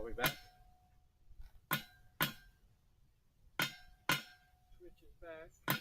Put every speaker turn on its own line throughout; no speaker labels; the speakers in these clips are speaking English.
Are we back? Switch is back.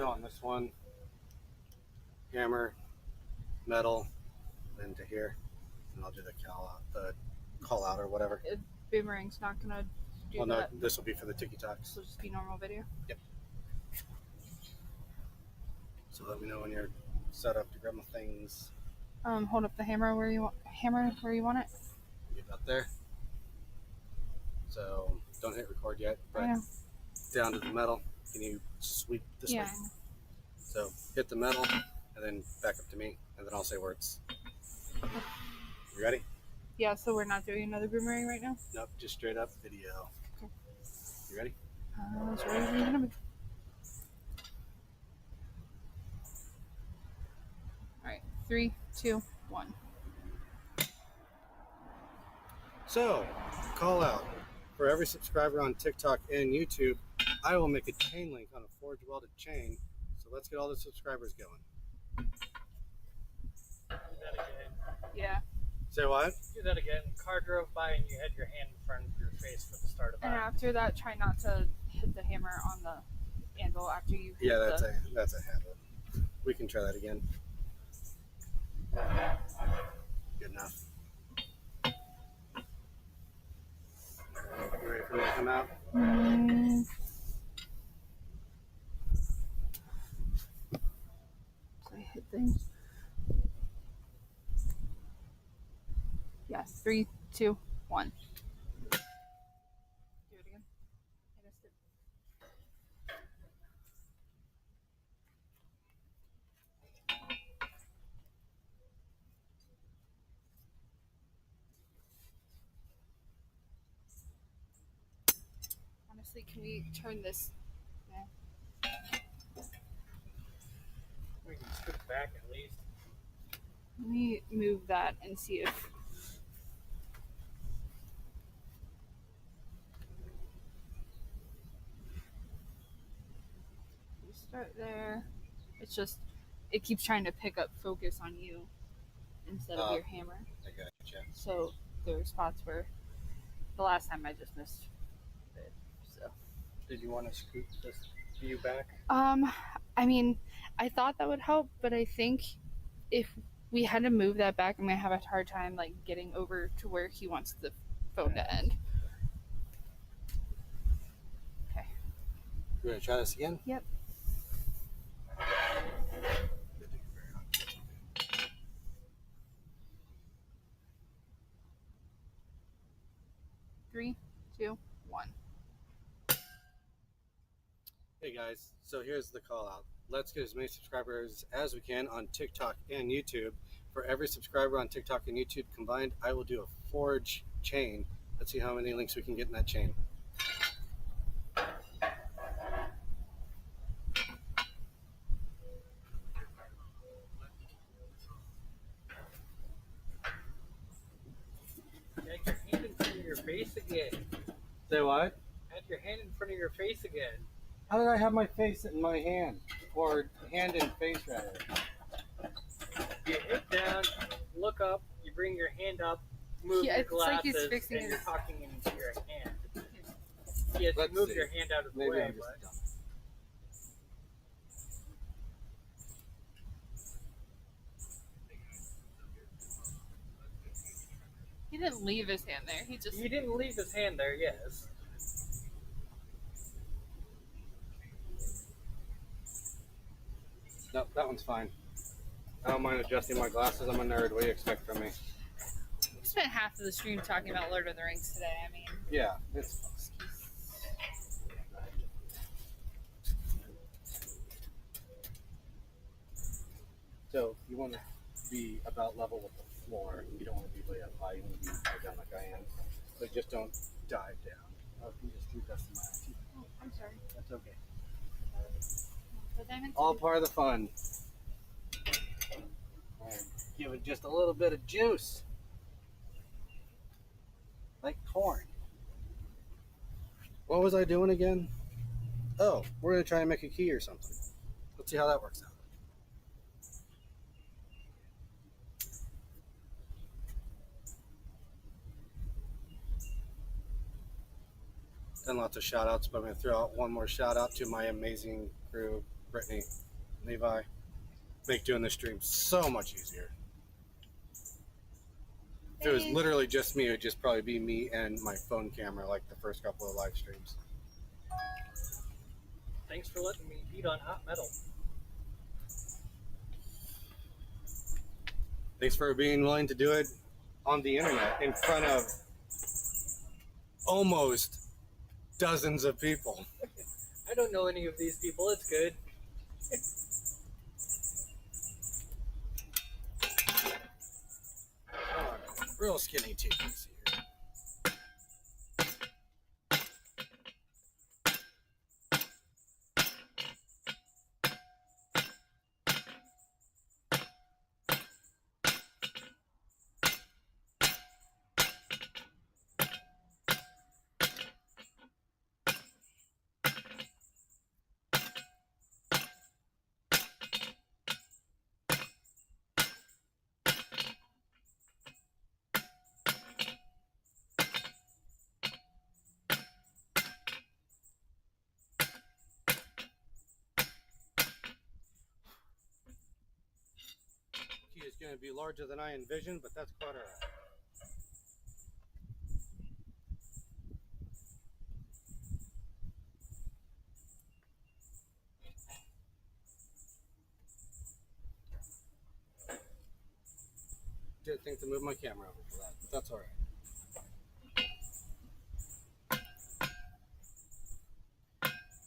On this one, hammer, metal, then to here, and I'll do the call out or whatever.
Boomerang's not gonna do
well,
that.
No, this will be for the TikToks.
This will just be normal video.
Yep. So let me know when you're set up to grab my things.
Hold up the hammer where you want it.
Get up there. So don't hit record yet, but
I know.
Down to the metal. Can you sweep this way? So hit the metal and then back up to me, and then I'll say words. You ready?
Yeah, so we're not doing another boomerang right now?
Nope, just straight up video.
Okay.
You ready?
As ready as you're gonna be. Alright, 3, 2, 1.
So, call out. For every subscriber on TikTok and YouTube, I will make a chain link on a forge welded chain. So let's get all the subscribers going.
Do that again.
Yeah.
Say what?
Do that again. Car drove by and you had your hand in front of your face for the start of that.
And after that, try not to hit the hammer on the anvil after you hit
that's a habit. We can try that again. Good enough. You ready for me to come out?
So I hit things. Yeah, 3, 2, 1. Do it again. I missed it. Honestly, can we turn this? Yeah.
We can scoot back at least.
Let me move that and see if. You start there. It's just, it keeps trying to pick up focus on you instead of your hammer.
I gotcha.
So there were spots where the last time I just missed it. So.
Did you want to scoot this view back?
I mean, I thought that would help, but I think if we had to move that back, I'm gonna have a hard time like getting over to where he wants the phone to end. Okay.
You ready to try this again?
Yep. Three, 2, 1.
Hey guys, so here's the call out. Let's get as many subscribers as we can on TikTok and YouTube. For every subscriber on TikTok and YouTube combined, I will do a forge chain. Let's see how many links we can get in that chain.
Had your hand in front of your face again.
Say what?
Had your hand in front of your face again.
How did I have my face in my hand? Or hand and face rather?
You hit down, look up, you bring your hand up, move
Yeah,
your
it's like
glasses,
he's fixing
and you're
his-
talking into your hand. Yes,
Let's
move
see.
your hand out of the
Maybe
way,
I'm
but
just dumb.
He didn't leave his hand there. He just.
he didn't leave his hand there, yes.
Nope, that one's fine. I don't mind adjusting my glasses. I'm a nerd. What do you expect from me?
spent half of the stream talking about Lord of the Rings today. I mean,
Yeah, it's so you want to be about level with the floor. You don't want to be way up high. You want to be way down like I am. But just don't dive down. Oh, you just threw dust in my eye.
oh, I'm sorry.
That's okay.
What I meant to
All
do-
part of the fun. And give it just a little bit of juice. Like corn. What was I doing again? Oh, we're going to try and make a key or something. Let's see how that works out. Done lots of shout outs, but I'm going to throw out one more shout out to my amazing crew, Brittany, Levi. Make doing this stream so much easier. If it was literally just me, it would just probably be me and my phone camera like the first couple of live streams.
Thanks for letting me beat on hot metal.
Thanks for being willing to do it on the internet in front of almost dozens of people.
I don't know any of these people. It's good.
Real skinny teens here. Key is going to be larger than I envisioned, but that's quite all right. Didn't think to move my camera over for that, but that's all right.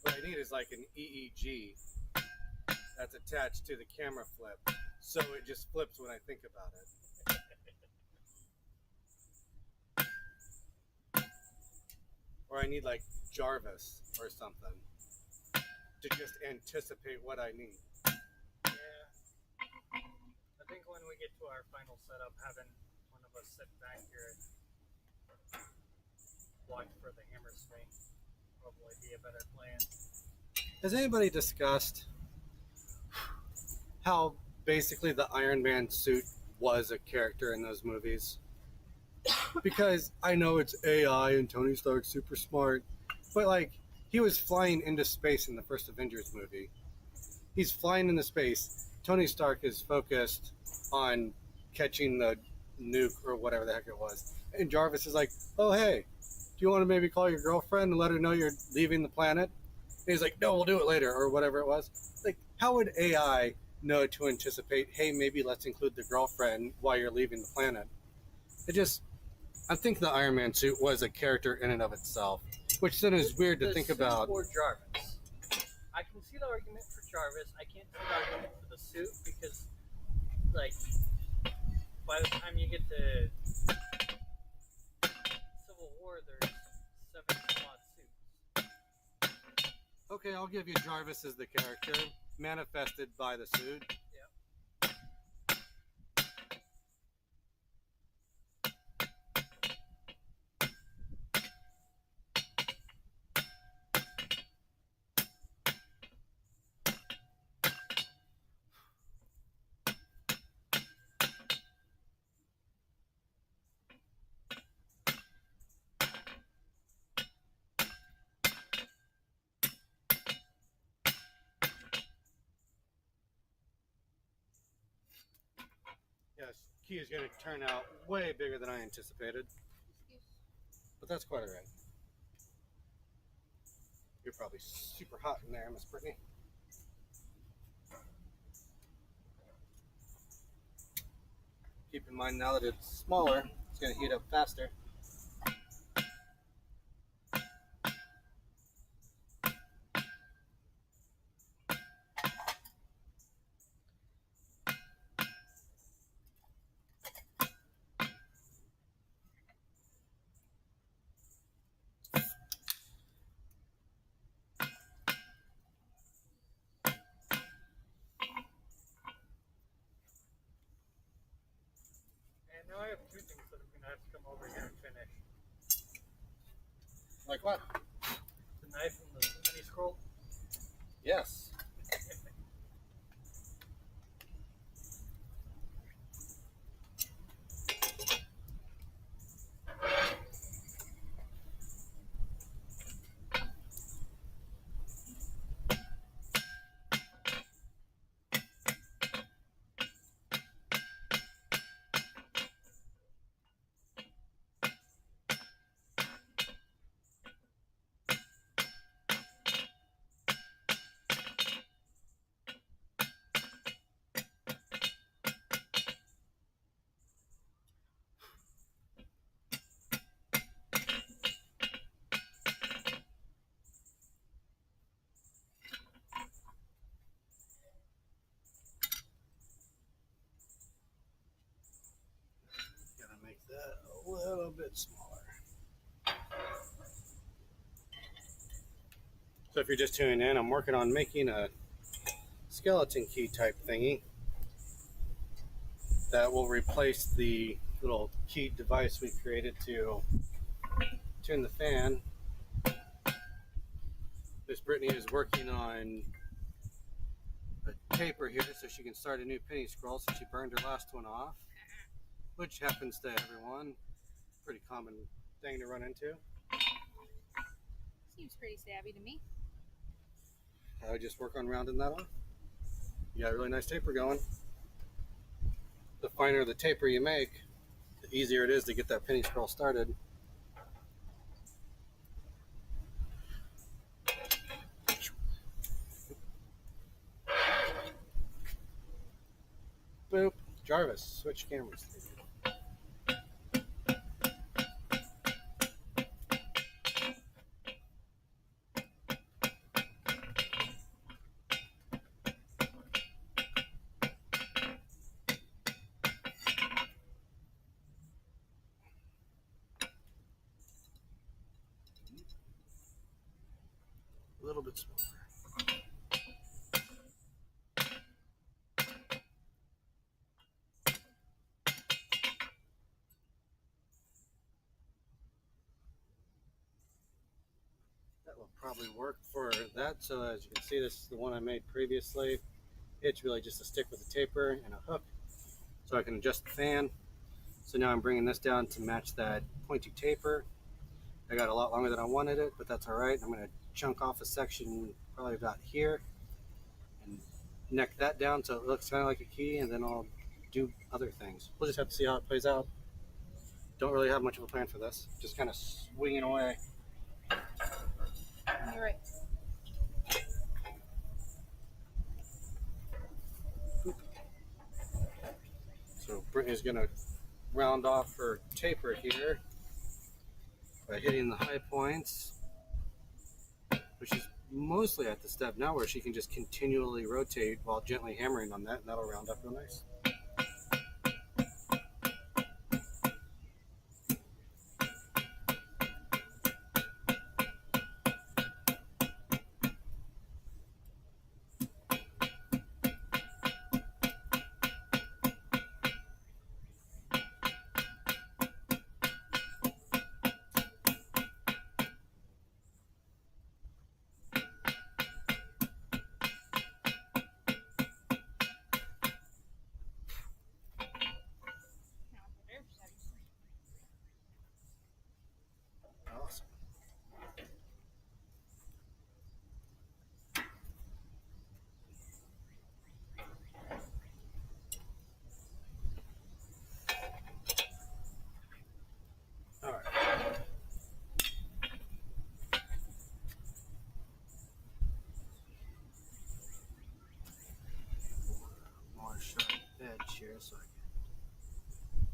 What I need is like an EEG that's attached to the camera flip, so it just flips when I think about it. Or I need like Jarvis or something to just anticipate what I need.
Yeah. I think when we get to our final setup, having one of us sit back here and watch for the hammer swing probably be a better plan.
Has anybody discussed how basically the Iron Man suit was a character in those movies? Because I know it's AI and Tony Stark's super smart, but like he was flying into space in the first Avengers movie. He's flying into space. Tony Stark is focused on catching the nuke or whatever the heck it was. And Jarvis is like, oh, hey, do you want to maybe call your girlfriend and let her know you're leaving the planet? And he's like, no, we'll do it later, or whatever it was. Like, how would AI know to anticipate, hey, maybe let's include the girlfriend while you're leaving the planet? I think the Iron Man suit was a character in and of itself, which then is weird to think about.
Or Jarvis. I can see the argument for Jarvis. I can't see the argument for the suit because, like, by the time you get to Civil War, there's 7 slot suits.
Okay, I'll give you Jarvis as the character, manifested by the suit. Yes, Key is going to turn out way bigger than I anticipated, but that's quite all right. You're probably super hot in there, Miss Brittany. Keep in mind now that it's smaller, It's going to heat up faster.
And now I have two things that I'm going to have to come over here and finish.
Like what?
The knife and the mini scroll.
Yes. Gotta make that a little bit smaller. So if you're just tuning in, I'm working on making a skeleton key type thingy that will replace the little key device we created to tune the fan. Miss Brittany is working on a taper here so she can start a new penny scroll since she burned her last one off, which happens to everyone. Pretty common thing to run into.
Seems pretty stabby to me.
I would just work on rounding that off. You got a really nice taper going. The finer the taper you make, the easier it is to get that penny scroll started. Boop. Jarvis, switch cameras. A little bit smaller. That will probably work for that. So as you can see, this is the one I made previously. It's really just a stick with a taper and a hook. So I can adjust the fan. So now I'm bringing this down to match that pointy taper. I got a lot longer than I wanted it, but that's all right. I'm going to chunk off a section probably about here and neck that down so it looks kind of like a key, and then I'll do other things. We'll just have to see how it plays out. Don't really have much of a plan for this. Just kind of swinging away.
You're right.
So Brittany's going to round off her taper here by hitting the high points, which is mostly at the step now where she can just continually rotate while gently hammering on that, and that'll round up real nice. Awesome. All right. More sharp edge here so I can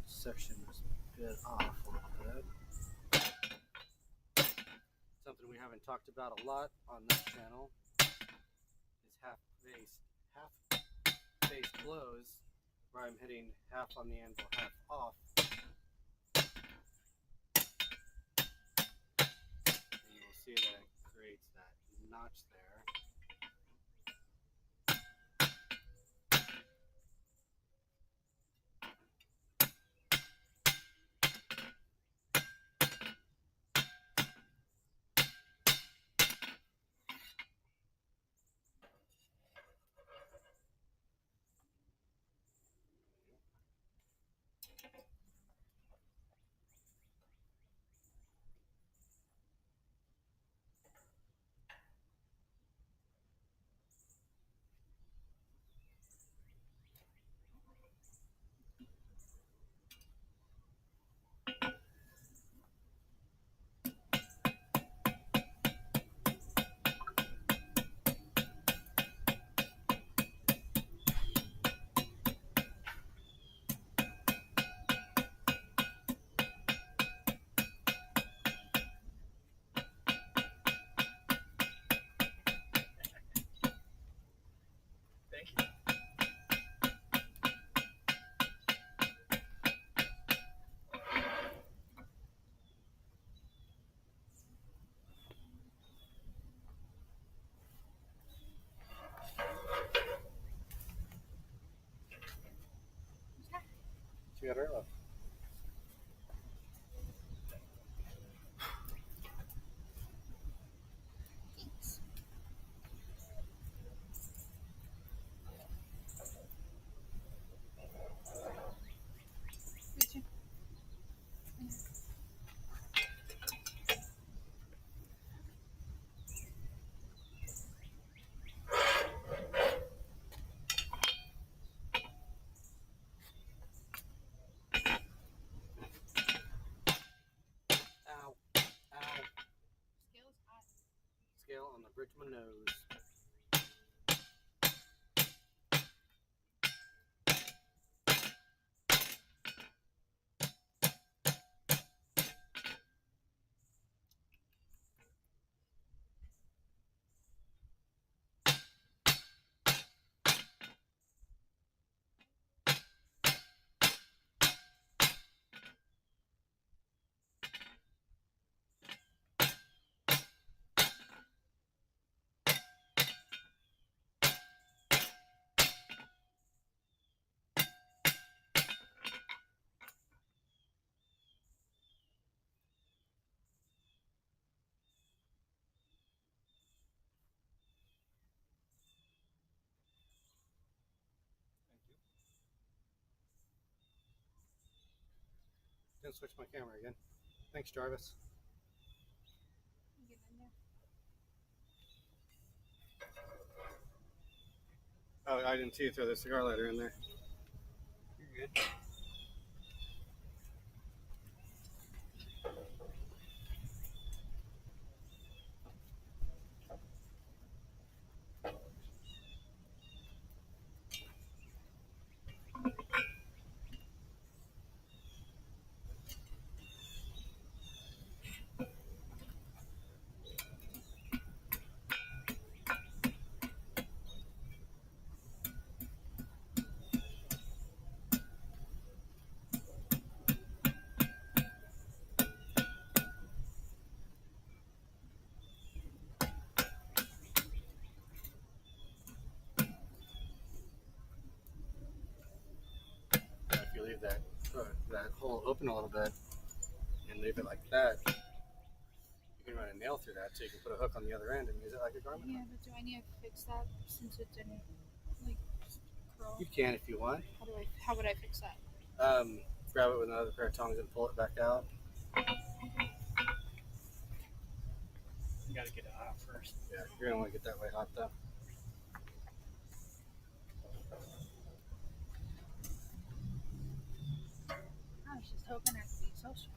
section this bit off a little bit. Something we haven't talked about a lot on this channel is half face blows, where I'm hitting half on the anvil, half off. And you'll see that it creates that notch there.
Thank you.
She got her left.
Thanks. Reaching.
Ow. Ow.
Scale's hot.
Scale on the bridge of my nose.
Thank you.
Didn't switch my camera again. Thanks, Jarvis.
Get in there.
Oh, I didn't see you throw the cigar lighter in there.
You're good.
If you leave that hole open a little bit and leave it like that, you can run a nail through that, so you can put a hook on the other end and use it like a garment.
Yeah, but do I need to fix that since it didn't like curl?
You can if you want.
How would I fix that?
Grab it with another pair of tongs and pull it back out.
You gotta get it hot first.
Yeah, you're gonna want to get that way hot though.
I was just hoping I could be so strong.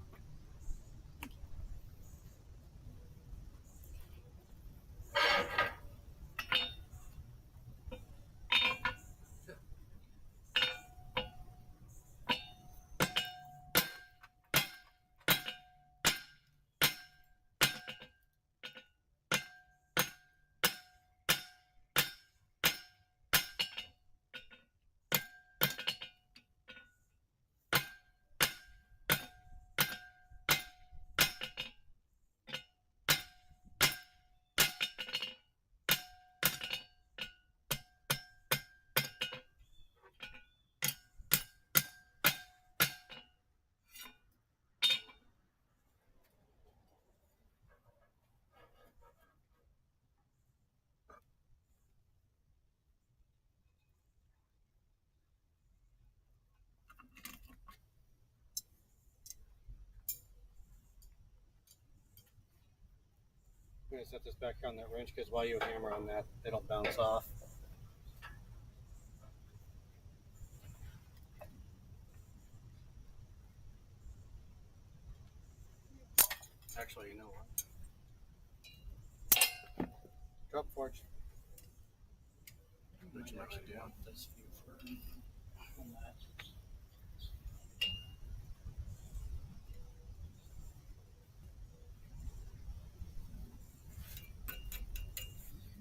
going to set this back on that wrench because while you hammer on that, it'll bounce off. Actually, you know what? Drop forge. What you actually do?
This view for on that.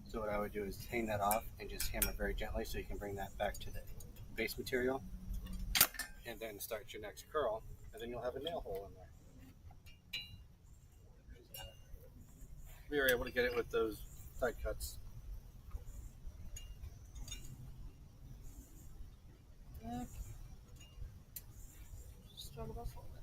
So what I would do is hang that off and just hammer very gently so you can bring that back to the base material. And then start your next curl, and then you'll have a nail hole in there. We were able to get it with those side cuts.
Yeah. Struggle to fold it.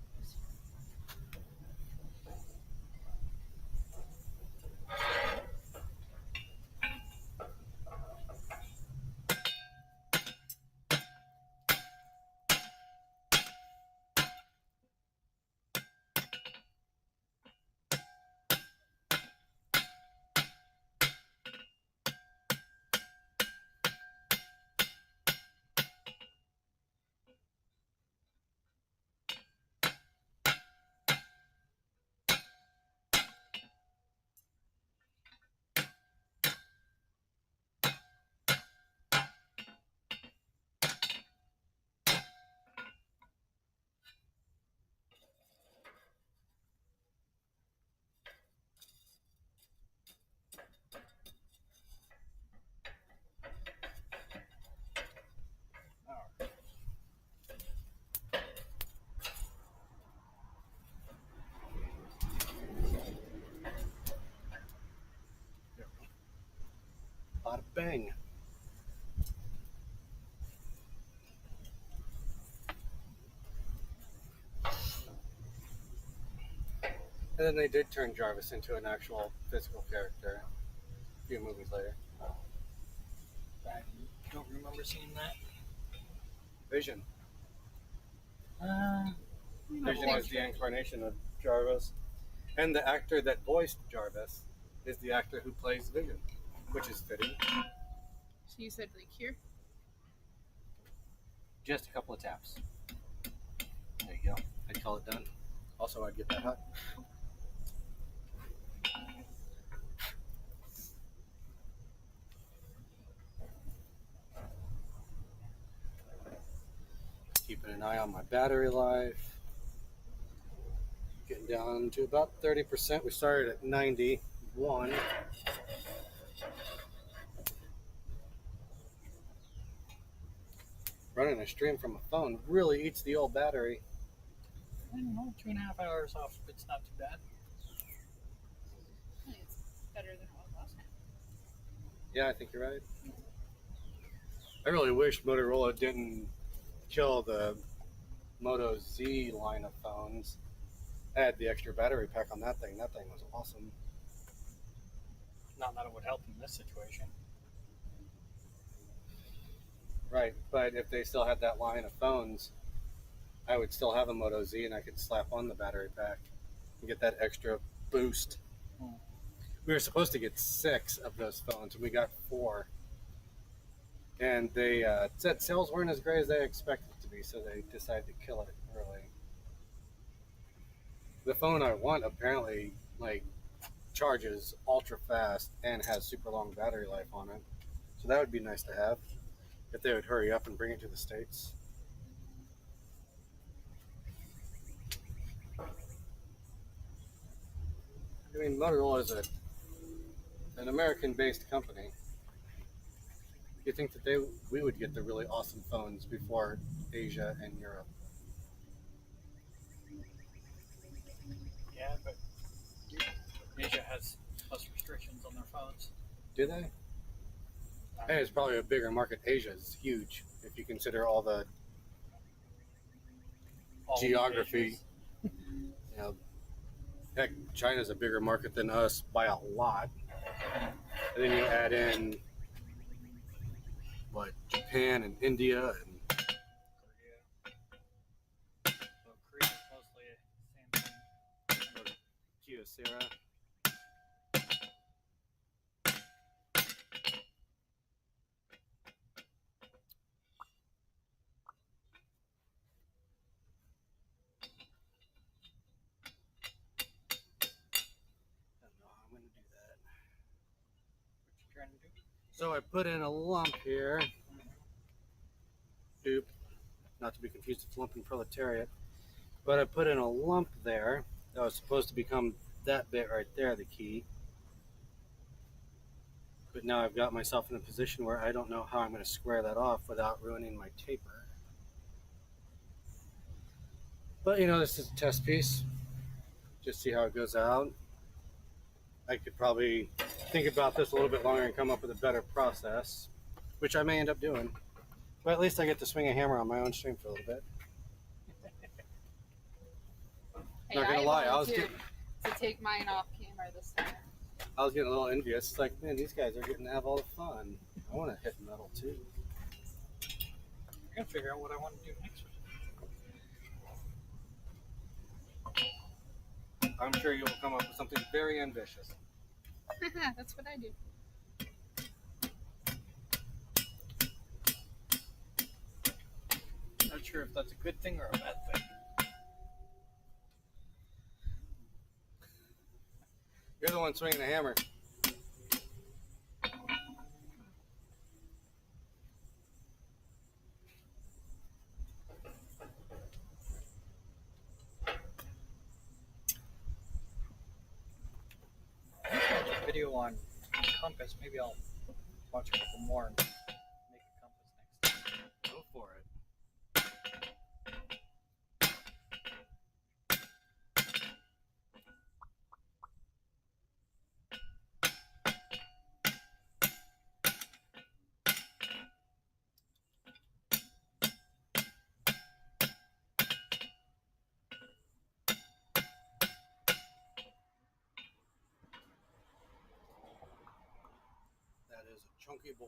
Bada bang. And then they did turn Jarvis into an actual physical character a few movies later.
I don't remember seeing that.
Vision. Vision
think
is the incarnation of Jarvis. And the actor that voiced Jarvis is the actor who plays Vision, which is fitting.
So you said like here?
Just a couple of taps. There you go. I'd call it done. Also, I'd get that hot. Keeping an eye on my battery life. Getting down to about 30%. We started at 91. Running a stream from a phone really eats the old battery.
I don't know, 2.5 hours off. It's not too bad.
I think it's better than it was last time.
Yeah, I think you're right. I really wish Motorola didn't kill the Moto Z line of phones. I had the extra battery pack on that thing. That thing was awesome.
Not that it would help in this situation.
Right, but if they still had that line of phones, I would still have a Moto Z and I could slap on the battery pack and get that extra boost. We were supposed to get 6 of those phones and we got 4. And they said sales weren't as great as they expected to be, so they decided to kill it early. The phone I want apparently charges ultra fast and has super long battery life on it. So that would be nice to have if they would hurry up and bring it to the States. I mean, Motorola is an American-based company. You think that we would get the really awesome phones before Asia and Europe?
Yeah, but Asia has less restrictions on their phones.
Do they? Hey, it's probably a bigger market. Asia is huge if you consider all the geography. You know, heck, China's a bigger market than us by a lot. And then you add in Japan and India and
Korea. So Korea's mostly Samsung.
Kyocera.
trying to do?
So I put in a lump here. Doop. Not to be confused with lump and proletariat. But I put in a lump there that was supposed to become that bit right there, the key. But now I've got myself in a position where I don't know how I'm going to square that off without ruining my taper. But you know, this is a test piece. Just see how it goes out. I could probably think about this a little bit longer and come up with a better process, which I may end up doing. But at least I get to swing a hammer on my own stream for a little bit.
Hey,
Not gonna lie, I was
volunteered to take mine off camera this time.
I was getting a little envious. It's like, man, these guys are getting to have all the fun. I want to hit metal too.
I gotta figure out what I want to do next with it.
I'm sure you will come up with something very ambitious.
That's what I do.
Not sure if that's a good thing or a bad thing.
You're the one swinging the hammer.
Video on compass. Maybe I'll watch a couple more and make a compass next time.
Go for it. That is a chunky boy.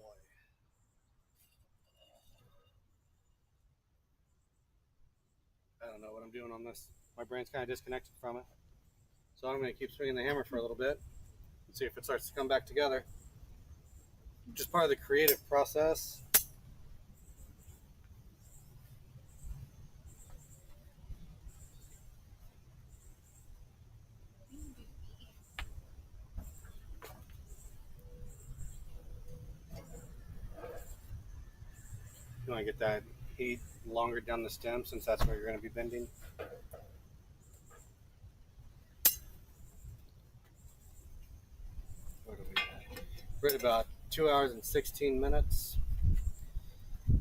I don't know what I'm doing on this. My brain's kind of disconnected from it. So I'm going to keep swinging the hammer for a little bit and see if it starts to come back together. Just part of the creative process. You want to get that heat longer down the stem since that's where you're going to be bending. What are we at? We're at about 2 hours and 16 minutes.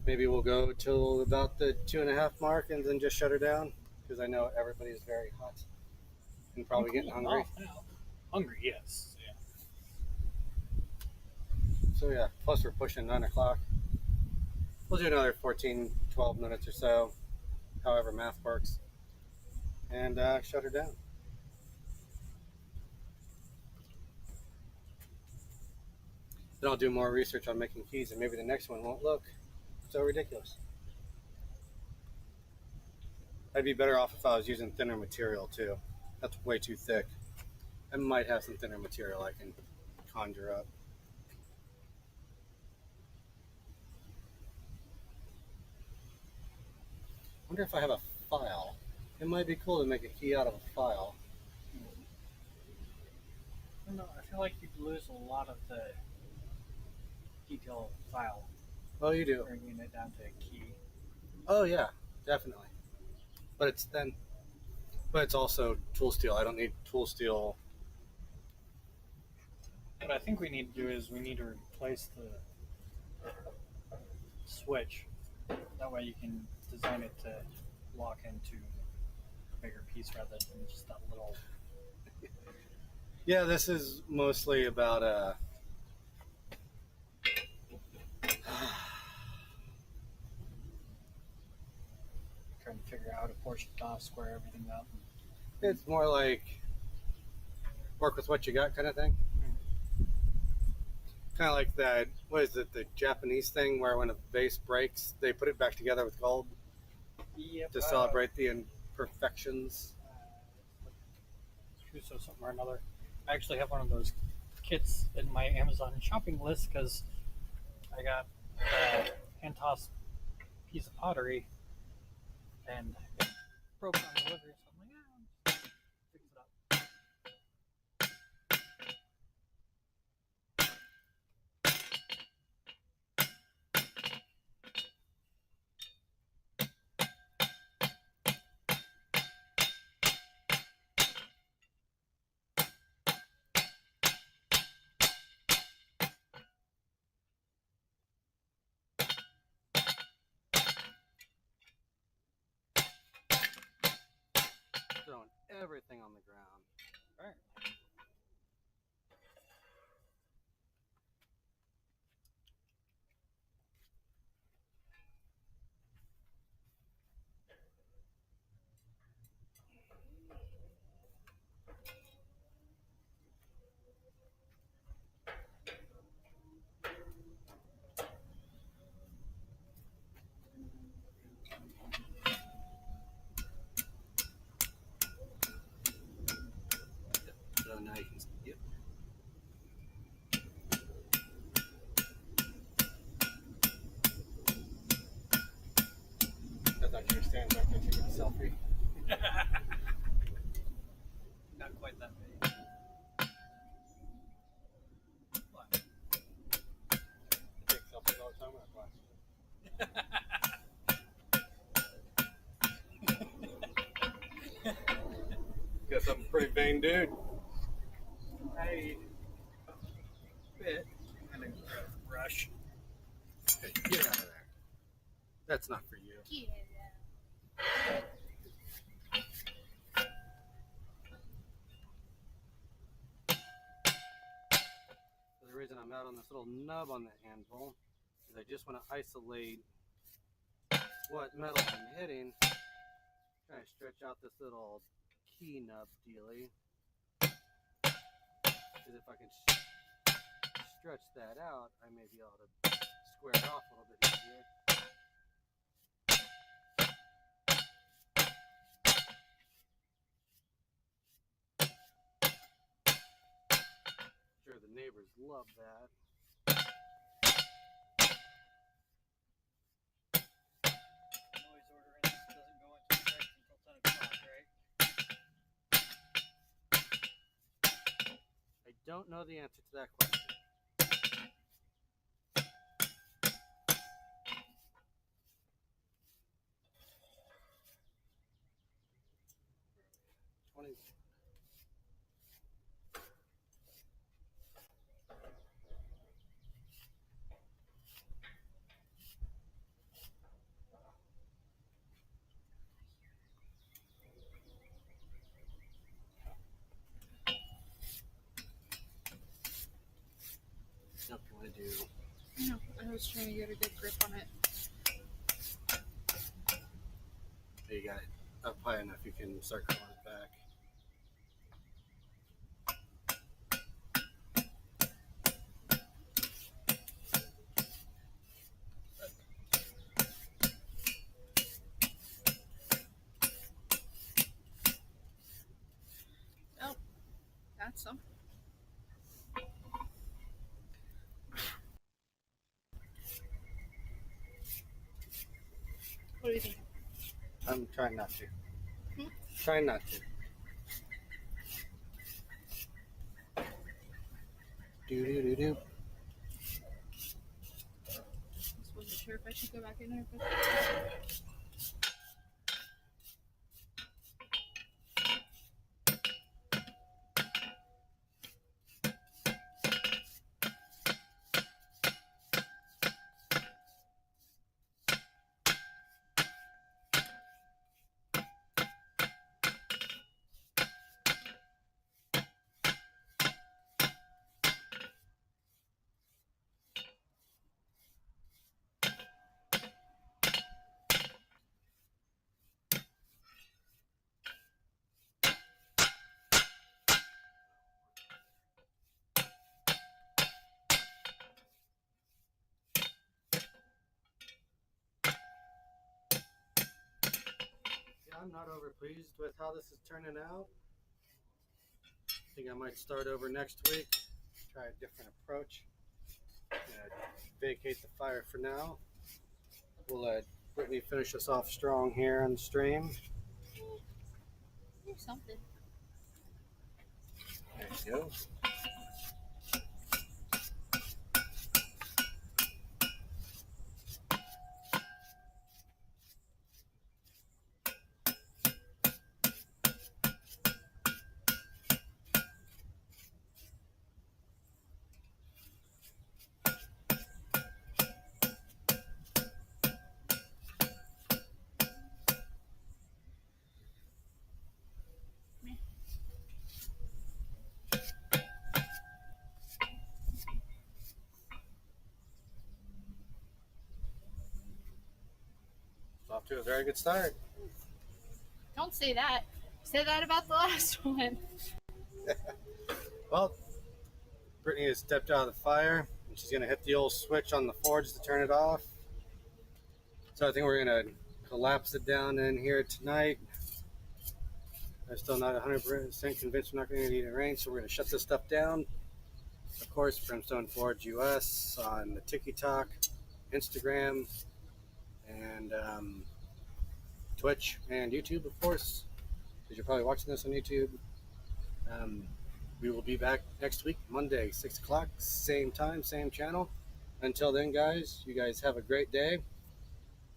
Maybe we'll go till about the 2.5 mark and then just shut her down because I know everybody's very hot and probably getting hungry.
Hungry, yes. Yeah.
So yeah, plus we're pushing 9 o'clock. We'll do another 14, 12 minutes or so, however math works, and shut her down. Then I'll do more research on making keys, and maybe the next one won't look so ridiculous. I'd be better off if I was using thinner material too. That's way too thick. I might have some thinner material I can conjure up. I wonder if I have a file. It might be cool to make a key out of a file.
I don't know. I feel like you'd lose a lot of the detail of the file.
Oh, you do?
Bringing it down to a key.
Oh, yeah, definitely. But it's then, but it's also tool steel. I don't need tool steel.
What I think we need to do is we need to replace the switch. That way you can design it to lock into a bigger piece rather than just that little.
Yeah, this is mostly about
Trying to figure out how to portion it off, square everything up.
it's more like work with what you got kind of thing. Kind of like that, what is it, the Japanese thing where when a vase breaks, they put it back together with gold to celebrate the imperfections.
Trousseau something or another. I actually have one of those kits in my Amazon shopping list because I got a hand-tossed piece of pottery and it broke on delivery, so I'm like, fix it up.
everything on the ground.
Apparently.
So now you can, yep. I thought you were standing back there taking a selfie.
Not quite that big. What?
I take selfies all the time when I watch. Guess I'm a pretty vain dude.
I bit and a brush.
Hey, get out of there. That's not for you.
Yeah.
The reason I'm out on this little nub on the anvil is I just want to isolate what metal I'm hitting. Try to stretch out this little key nub dealy. Because if I can stretch that out, I may be able to square it off a little bit easier. Sure, the neighbors love that.
Noise ordering doesn't go into effect until 10 o'clock, right?
I don't know the answer to that question. Nope, you want to do.
No, I was trying to get a good grip on it.
There, you got it up high enough you can start curling it back.
Oh, that's something. What do you think?
I'm trying not to. Trying not to. Do do do do.
Just wasn't sure if I should go back in there. But...
I'm not over pleased with how this is turning out. I think I might start over next week. Try a different approach. Vacate the fire for now. We'll let Brittany finish us off strong here on the stream.
Do something.
There you go.
Man.
to a very good start.
Don't say that. Say that about the last one.
Well, Brittany has stepped out of the fire, and she's going to hit the old switch on the forge to turn it off. So I think we're going to collapse it down in here tonight. I'm still not 100% convinced we're not going to need it rain, so we're going to shut this stuff down. Of course, Brimstone Forge US on the TikTok, Instagram, and Twitch, and YouTube, of course, because you're probably watching this on YouTube. We will be back next week, Monday, 6 o'clock, same time, same channel. Until then, guys, you guys have a great day.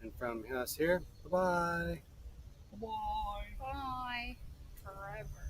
And from us here, bye-bye.
Bye. Bye. Forever.